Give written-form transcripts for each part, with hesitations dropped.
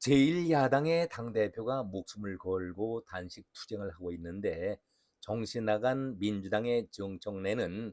제1야당의 당대표가 목숨을 걸고 단식 투쟁을 하고 있는데 정신 나간 민주당의 정청래는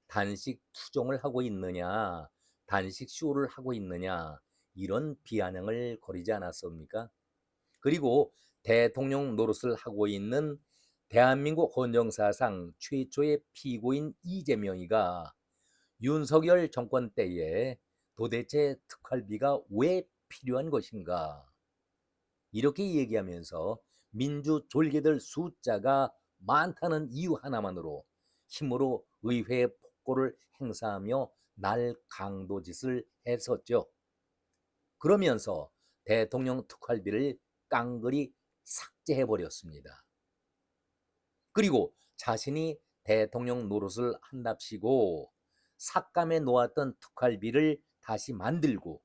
단식 투쟁을 하고 있느냐, 단식 쇼를 하고 있느냐 이런 비아냥을 거리지 않았습니까? 그리고 대통령 노릇을 하고 있는 대한민국 헌정사상 최초의 피고인 이재명이가 윤석열 정권 때에 도대체 특활비가 왜 필요한 것인가? 이렇게 얘기하면서 민주 졸개들 숫자가 많다는 이유 하나만으로 힘으로 의회의 폭고를 행사하며 날 강도짓을 했었죠. 그러면서 대통령 특활비를 깡그리 삭제해버렸습니다. 그리고 자신이 대통령 노릇을 한답시고 삭감해 놓았던 특활비를 다시 만들고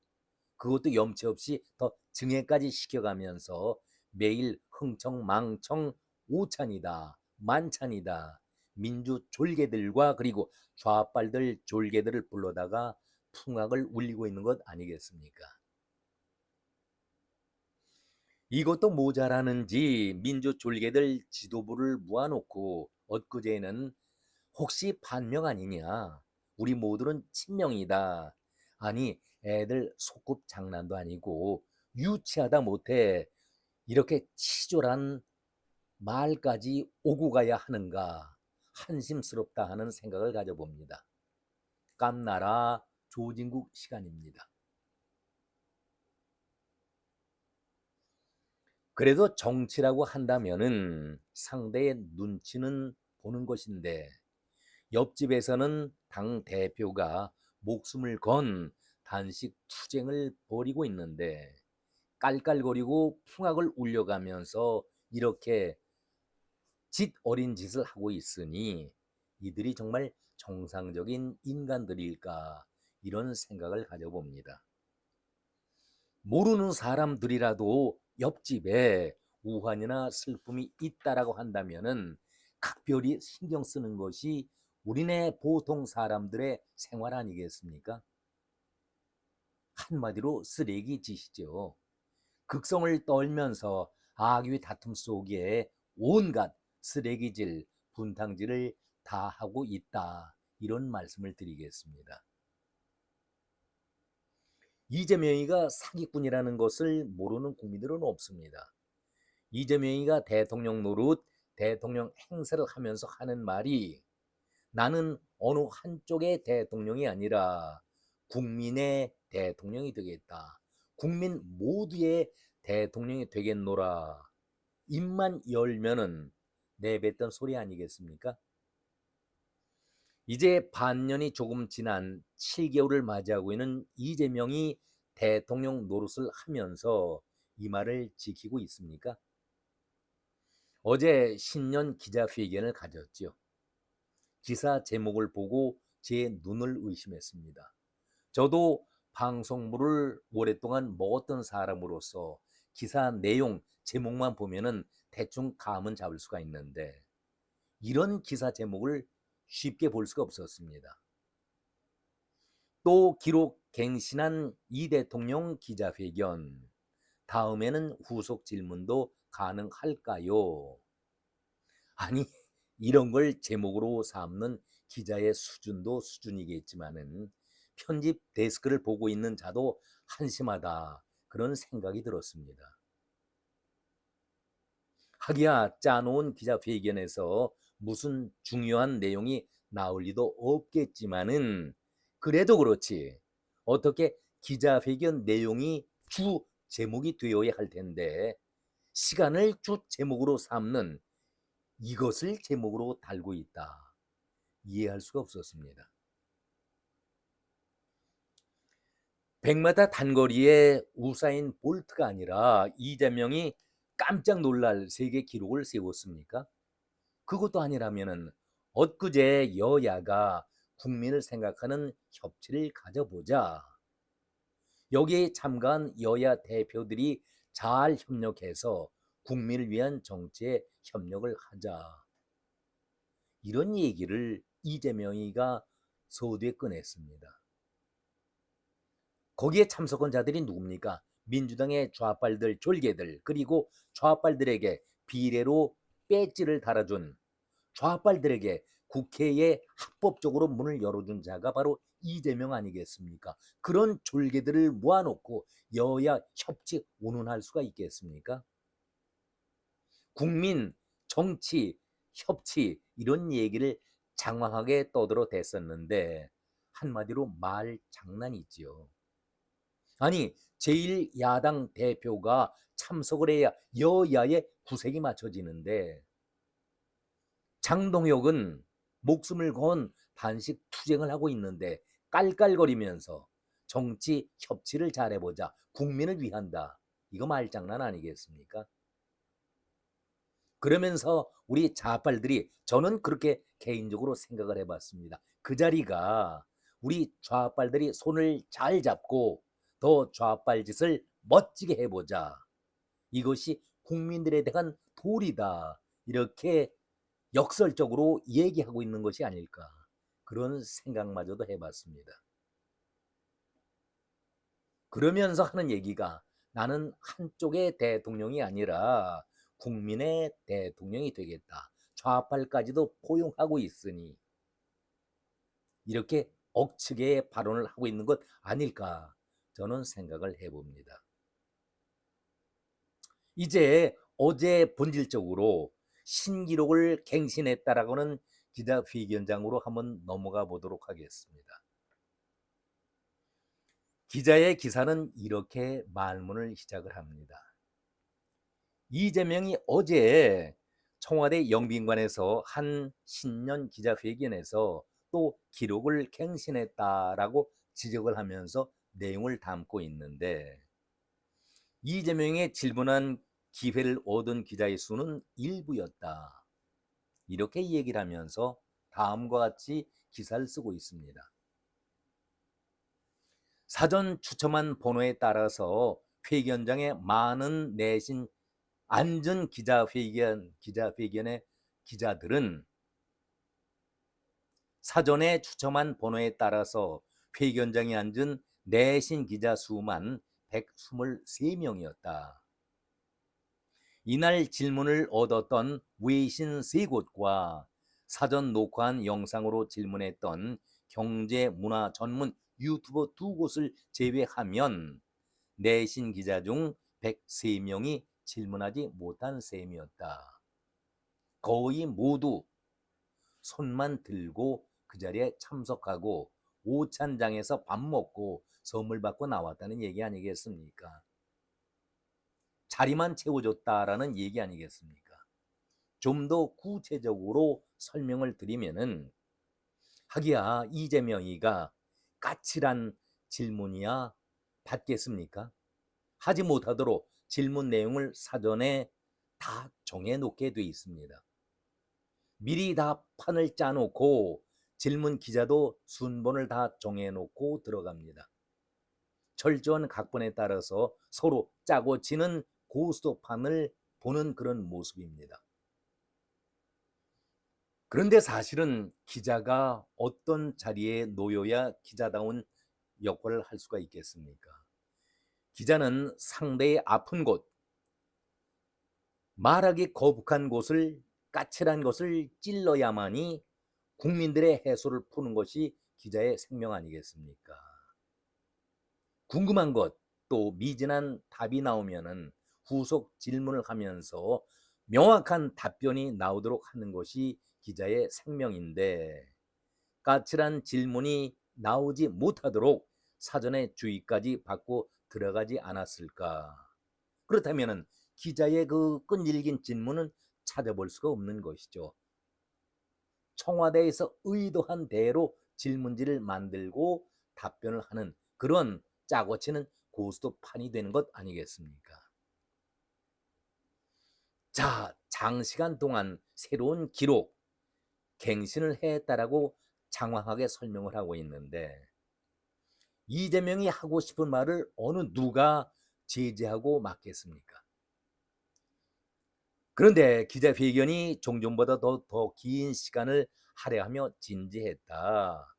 그것도 염치 없이 더 증액까지 시켜가면서 매일 흥청망청 오찬이다 만찬이다 민주 졸개들과 그리고 좌빨들 졸개들을 불러다가 풍악을 울리고 있는 것 아니겠습니까? 이것도 모자라는지 민주 졸개들 지도부를 모아놓고 엊그제는 혹시 반명 아니냐? 우리 모두는 친명이다. 아니, 애들 소꿉 장난도 아니고 유치하다 못해 이렇게 치졸한 말까지 오고 가야 하는가? 한심스럽다 하는 생각을 가져봅니다. 깜나라 조진국 시간입니다. 그래도 정치라고 한다면은 상대의 눈치는 보는 것인데 옆집에서는 당 대표가 목숨을 건 단식 투쟁을 벌이고 있는데 깔깔거리고 풍악을 울려가면서 이렇게 짓 어린 짓을 하고 있으니 이들이 정말 정상적인 인간들일까 이런 생각을 가져봅니다. 모르는 사람들이라도 옆집에 우환이나 슬픔이 있다라고 한다면은 각별히 신경 쓰는 것이 우리네 보통 사람들의 생활 아니겠습니까? 한마디로 쓰레기 짓이죠. 극성을 떨면서 악의 다툼 속에 온갖 쓰레기질, 분탕질을 다 하고 있다. 이런 말씀을 드리겠습니다. 이재명이가 사기꾼이라는 것을 모르는 국민들은 없습니다. 이재명이가 대통령 노릇, 대통령 행세를 하면서 하는 말이 나는 어느 한쪽의 대통령이 아니라 국민의 대통령이 되겠다. 국민 모두의 대통령이 되겠노라. 입만 열면은 내뱉던 소리 아니겠습니까? 이제 반년이 조금 지난 7개월을 맞이하고 있는 이재명이 대통령 노릇을 하면서 이 말을 지키고 있습니까? 어제 신년 기자회견을 가졌죠. 기사 제목을 보고 제 눈을 의심했습니다. 저도 방송물을 오랫동안 먹었던 사람으로서 기사 내용 제목만 보면은 대충 감은 잡을 수가 있는데 이런 기사 제목을 쉽게 볼 수가 없었습니다. 또 기록 갱신한 이 대통령 기자회견 다음에는 후속 질문도 가능할까요? 아니 이런 걸 제목으로 삼는 기자의 수준도 수준이겠지만은 편집 데스크를 보고 있는 자도 한심하다 그런 생각이 들었습니다. 하기야 짜놓은 기자회견에서 무슨 중요한 내용이 나올 리도 없겠지만은 그래도 그렇지 어떻게 기자회견 내용이 주 제목이 되어야 할 텐데 시간을 주 제목으로 삼는 이것을 제목으로 달고 있다. 이해할 수가 없었습니다. 100m 단거리에 우사인 볼트가 아니라 이재명이 깜짝 놀랄 세계 기록을 세웠습니까? 그것도 아니라면은 엊그제 여야가 국민을 생각하는 협치를 가져보자. 여기에 참가한 여야 대표들이 잘 협력해서 국민을 위한 정치에 협력을 하자. 이런 얘기를 이재명이가 서두에 꺼냈습니다. 거기에 참석한 자들이 누굽니까? 민주당의 좌빨들 졸개들 그리고 좌빨들에게 비례로 배지를 달아준 좌빨들에게 국회에 합법적으로 문을 열어준 자가 바로 이재명 아니겠습니까? 그런 졸개들을 모아놓고 여야 협치 운운할 수가 있겠습니까? 국민, 정치, 협치 이런 얘기를 장황하게 떠들어댔었는데 한마디로 말 장난이지요. 아니 제1야당 대표가 참석을 해야 여야의 구색이 맞춰지는데 장동혁은 목숨을 건 단식 투쟁을 하고 있는데 깔깔거리면서 정치 협치를 잘해보자 국민을 위한다. 이거 말장난 아니겠습니까? 그러면서 우리 좌빨들이 저는 그렇게 개인적으로 생각을 해봤습니다. 그 자리가 우리 좌빨들이 손을 잘 잡고 더 좌빨 짓을 멋지게 해보자. 이것이 국민들에 대한 도리다. 이렇게 역설적으로 얘기하고 있는 것이 아닐까. 그런 생각마저도 해봤습니다. 그러면서 하는 얘기가 나는 한쪽의 대통령이 아니라 국민의 대통령이 되겠다. 좌빨까지도 포용하고 있으니 이렇게 억측의 발언을 하고 있는 것 아닐까 저는 생각을 해봅니다. 이제 어제 본질적으로 신기록을 갱신했다라고는 기자회견장으로 한번 넘어가 보도록 하겠습니다. 기자의 기사는 이렇게 말문을 시작을 합니다. 이재명이 어제 청와대 영빈관에서 한 신년 기자회견에서 또 기록을 갱신했다라고 지적을 하면서 내용을 담고 있는데 이재명의 질문한 기회를 얻은 기자의 수는 일부였다. 이렇게 얘기를 하면서 다음과 같이 기사를 쓰고 있습니다. 사전 추첨한 번호에 따라서 회견장에 많은 내신 앉은 기자회견의 기자들은 사전에 추첨한 번호에 따라서 회견장에 앉은 내신 기자 수만 123명이었다. 이날 질문을 얻었던 외신 3곳과 사전 녹화한 영상으로 질문했던 경제 문화 전문 유튜버 2곳을 제외하면 내신 기자 중 103명이 질문하지 못한 셈이었다. 거의 모두 손만 들고 그 자리에 참석하고 오찬장에서 밥 먹고 선물 받고 나왔다는 얘기 아니겠습니까? 자리만 채워줬다라는 얘기 아니겠습니까? 좀 더 구체적으로 설명을 드리면은 하기야 이재명이가 까칠한 질문이야 받겠습니까? 하지 못하도록 질문 내용을 사전에 다 정해놓게 돼 있습니다. 미리 다 판을 짜놓고 질문 기자도 순번을 다 정해놓고 들어갑니다. 철저한 각본에 따라서 서로 짜고 치는 고스톱판을 보는 그런 모습입니다. 그런데 사실은 기자가 어떤 자리에 놓여야 기자다운 역할을 할 수가 있겠습니까? 기자는 상대의 아픈 곳, 말하기 거북한 곳을 까칠한 것을 찔러야만이 국민들의 해소를 푸는 것이 기자의 생명 아니겠습니까? 궁금한 것, 또 미진한 답이 나오면은 후속 질문을 하면서 명확한 답변이 나오도록 하는 것이 기자의 생명인데 까칠한 질문이 나오지 못하도록 사전에 주의까지 받고 들어가지 않았을까? 그렇다면은 기자의 그 끈질긴 질문은 찾아볼 수가 없는 것이죠. 청와대에서 의도한 대로 질문지를 만들고 답변을 하는 그런 짜고 치는 고스톱판이 되는 것 아니겠습니까? 자, 장시간 동안 새로운 기록, 갱신을 했다라고 장황하게 설명을 하고 있는데 이재명이 하고 싶은 말을 어느 누가 제지하고 막겠습니까? 그런데 기자회견이 종전보다 더 긴 시간을 할애하며 진지했다.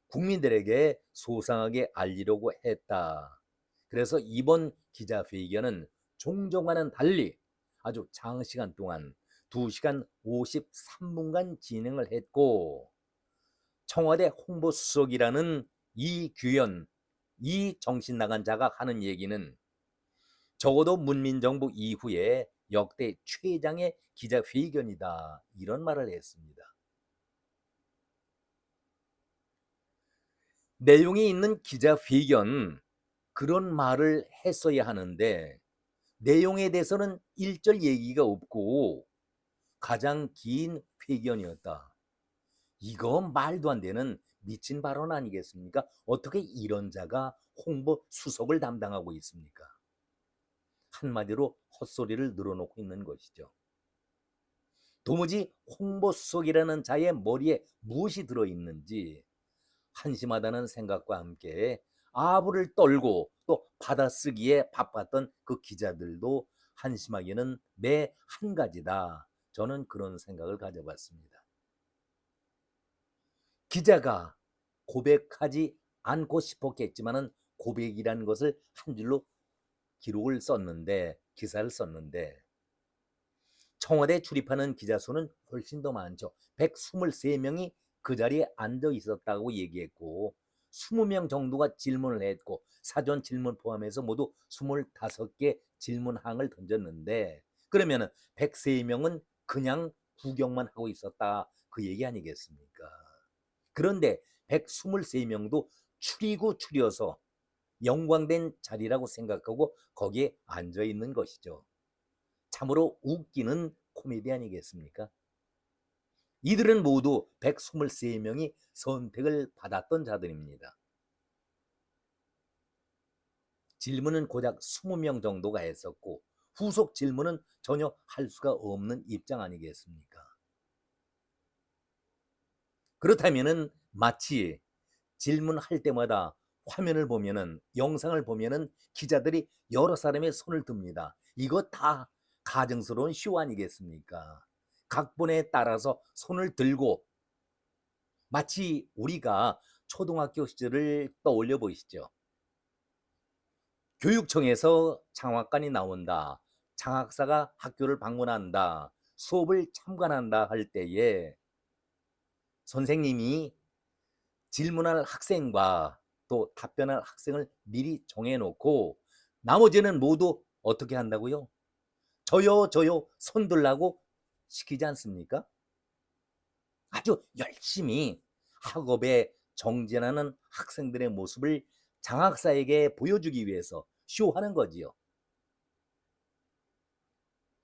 국민들에게 소상하게 알리려고 했다. 그래서 이번 기자회견은 종종과는 달리 아주 장시간 동안 2시간 53분간 진행을 했고, 청와대 홍보수석이라는 이규현, 이 정신나간 자가 하는 얘기는 적어도 문민정부 이후에 역대 최장의 기자회견이다, 이런 말을 했습니다. 내용이 있는 기자회견, 그런 말을 했어야 하는데 내용에 대해서는 일절 얘기가 없고 가장 긴 회견이었다. 이거 말도 안 되는 미친 발언 아니겠습니까? 어떻게 이런 자가 홍보 수석을 담당하고 있습니까? 한마디로 헛소리를 늘어놓고 있는 것이죠. 도무지 홍보 수석이라는 자의 머리에 무엇이 들어있는지 한심하다는 생각과 함께 아부를 떨고 또 받아쓰기에 바빴던 그 기자들도 한심하기는 매 한 가지다. 저는 그런 생각을 가져봤습니다. 기자가 고백하지 않고 싶었겠지만은 고백이라는 것을 한 줄로 기록을 썼는데, 기사를 썼는데, 청와대 출입하는 기자 수는 훨씬 더 많죠. 123명이 그 자리에 앉아 있었다고 얘기했고 20명 정도가 질문을 했고 사전 질문 포함해서 모두 25개 질문항을 던졌는데, 그러면은 103명은 그냥 구경만 하고 있었다, 그 얘기 아니겠습니까? 그런데 123명도 추리고 추려서 영광된 자리라고 생각하고 거기에 앉아 있는 것이죠. 참으로 웃기는 코미디 아니겠습니까? 이들은 모두 123명이 선택을 받았던 자들입니다. 질문은 고작 20명 정도가 했었고 후속 질문은 전혀 할 수가 없는 입장 아니겠습니까? 그렇다면은 마치 질문할 때마다 화면을 보면은, 영상을 보면은 기자들이 여러 사람의 손을 듭니다. 이거 다 가증스러운 쇼 아니겠습니까? 각본에 따라서 손을 들고, 마치 우리가 초등학교 시절을 떠올려 보시죠. 교육청에서 장학관이 나온다, 장학사가 학교를 방문한다, 수업을 참관한다 할 때에 선생님이 질문할 학생과 또 답변할 학생을 미리 정해놓고 나머지는 모두 어떻게 한다고요? 저요 손 들라고 시키지 않습니까? 아주 열심히 학업에 정진하는 학생들의 모습을 장학사에게 보여주기 위해서 쇼하는 거지요.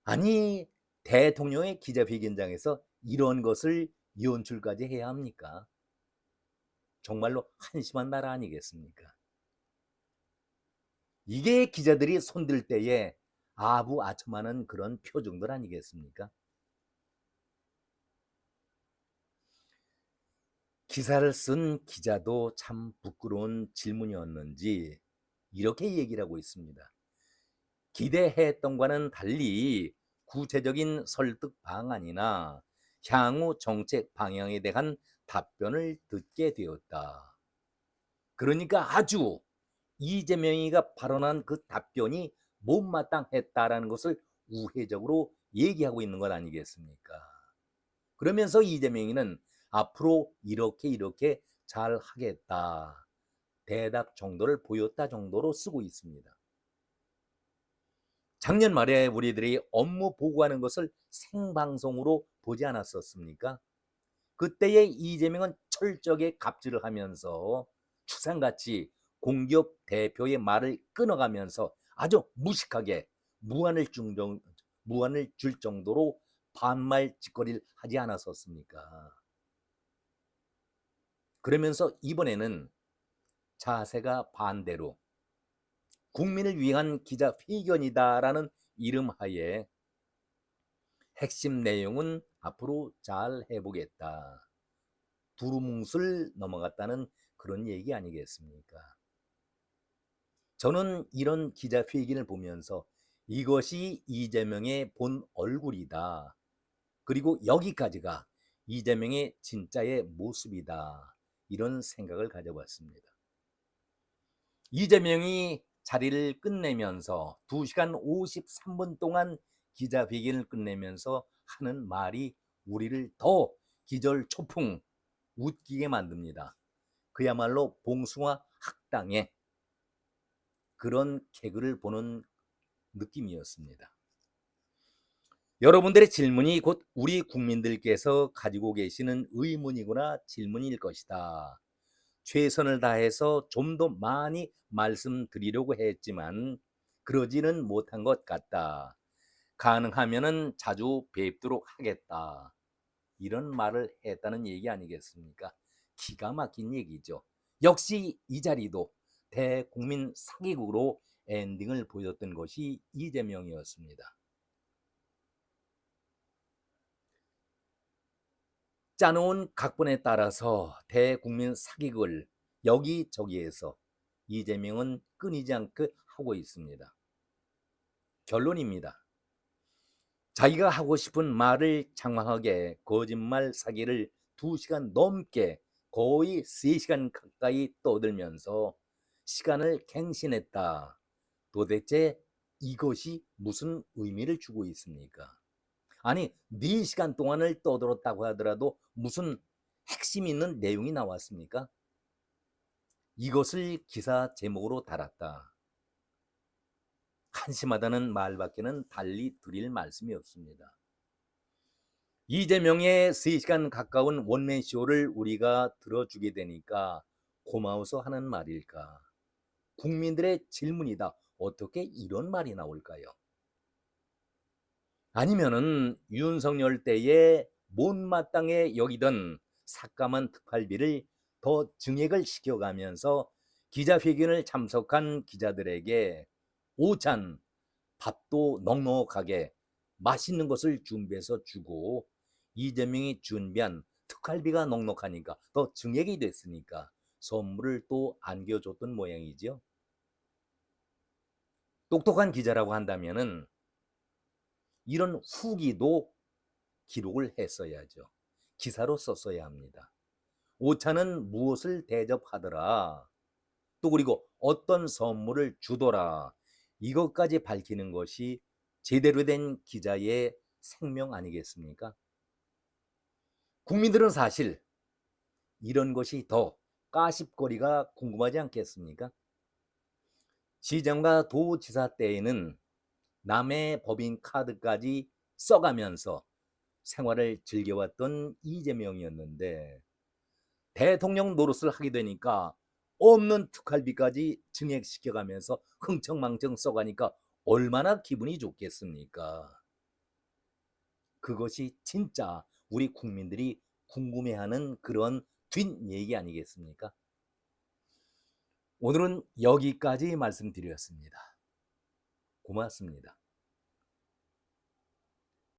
아니, 대통령의 기자회견장에서 이런 것을 연출까지 해야 합니까? 정말로 한심한 나라 아니겠습니까? 이게 기자들이 손들 때에 아부아첨하는 그런 표정들 아니겠습니까? 기사를 쓴 기자도 참 부끄러운 질문이었는지 이렇게 얘기를 하고 있습니다. 기대했던과는 달리 구체적인 설득 방안이나 향후 정책 방향에 대한 답변을 듣게 되었다. 그러니까 아주 이재명이가 발언한 그 답변이 못마땅했다라는 것을 우회적으로 얘기하고 있는 것 아니겠습니까? 그러면서 이재명이는 앞으로 이렇게 잘 하겠다, 대답 정도를 보였다 정도로 쓰고 있습니다. 작년 말에 우리들이 업무 보고하는 것을 생방송으로 보지 않았었습니까? 그때의 이재명은 철저하게 갑질을 하면서 추상같이 공기업 대표의 말을 끊어가면서 아주 무식하게 무안을 줄 정도로 반말 짓거리를 하지 않았었습니까? 그러면서 이번에는 자세가 반대로 국민을 위한 기자회견이다라는 이름하에 핵심 내용은 앞으로 잘 해보겠다, 두루뭉술 넘어갔다는 그런 얘기 아니겠습니까? 저는 이런 기자회견을 보면서 이것이 이재명의 본 얼굴이다, 그리고 여기까지가 이재명의 진짜의 모습이다, 이런 생각을 가져봤습니다. 이재명이 자리를 끝내면서 2시간 53분 동안 기자회견을 끝내면서 하는 말이 우리를 더 기절초풍 웃기게 만듭니다. 그야말로 봉숭아 학당의 그런 개그를 보는 느낌이었습니다. 여러분들의 질문이 곧 우리 국민들께서 가지고 계시는 의문이거나 질문일 것이다. 최선을 다해서 좀 더 많이 말씀드리려고 했지만 그러지는 못한 것 같다. 가능하면은 자주 뵙도록 하겠다. 이런 말을 했다는 얘기 아니겠습니까? 기가 막힌 얘기죠. 역시 이 자리도 대국민 사기극으로 엔딩을 보였던 것이 이재명이었습니다. 짜놓은 각본에 따라서 대국민 사기극을 여기저기에서 이재명은 끊이지 않고 하고 있습니다. 결론입니다. 자기가 하고 싶은 말을 장황하게 거짓말 사기를 2시간 넘게 거의 3시간 가까이 떠들면서 시간을 갱신했다. 도대체 이것이 무슨 의미를 주고 있습니까? 아니, 4시간 동안을 떠들었다고 하더라도 무슨 핵심 있는 내용이 나왔습니까? 이것을 기사 제목으로 달았다. 한심하다는 말밖에는 달리 드릴 말씀이 없습니다. 이재명의 3시간 가까운 원맨쇼를 우리가 들어주게 되니까 고마워서 하는 말일까? 국민들의 질문이다. 어떻게 이런 말이 나올까요? 아니면은 윤석열 때에 못마땅해 여기던 삭감한 특활비를 더 증액을 시켜가면서 기자회견을 참석한 기자들에게 오찬 밥도 넉넉하게 맛있는 것을 준비해서 주고 이재명이 준비한 특활비가 넉넉하니까 더 증액이 됐으니까 선물을 또 안겨줬던 모양이죠. 똑똑한 기자라고 한다면은 이런 후기도 기록을 했어야죠. 기사로 썼어야 합니다. 오차는 무엇을 대접하더라. 또 그리고 어떤 선물을 주더라. 이것까지 밝히는 것이 제대로 된 기자의 생명 아니겠습니까? 국민들은 사실 이런 것이 더 까십거리가 궁금하지 않겠습니까? 시장과 도지사 때에는 남의 법인 카드까지 써가면서 생활을 즐겨왔던 이재명이었는데 대통령 노릇을 하게 되니까 없는 특활비까지 증액시켜가면서 흥청망청 써가니까 얼마나 기분이 좋겠습니까? 그것이 진짜 우리 국민들이 궁금해하는 그런 뒷얘기 아니겠습니까? 오늘은 여기까지 말씀드렸습니다. 고맙습니다.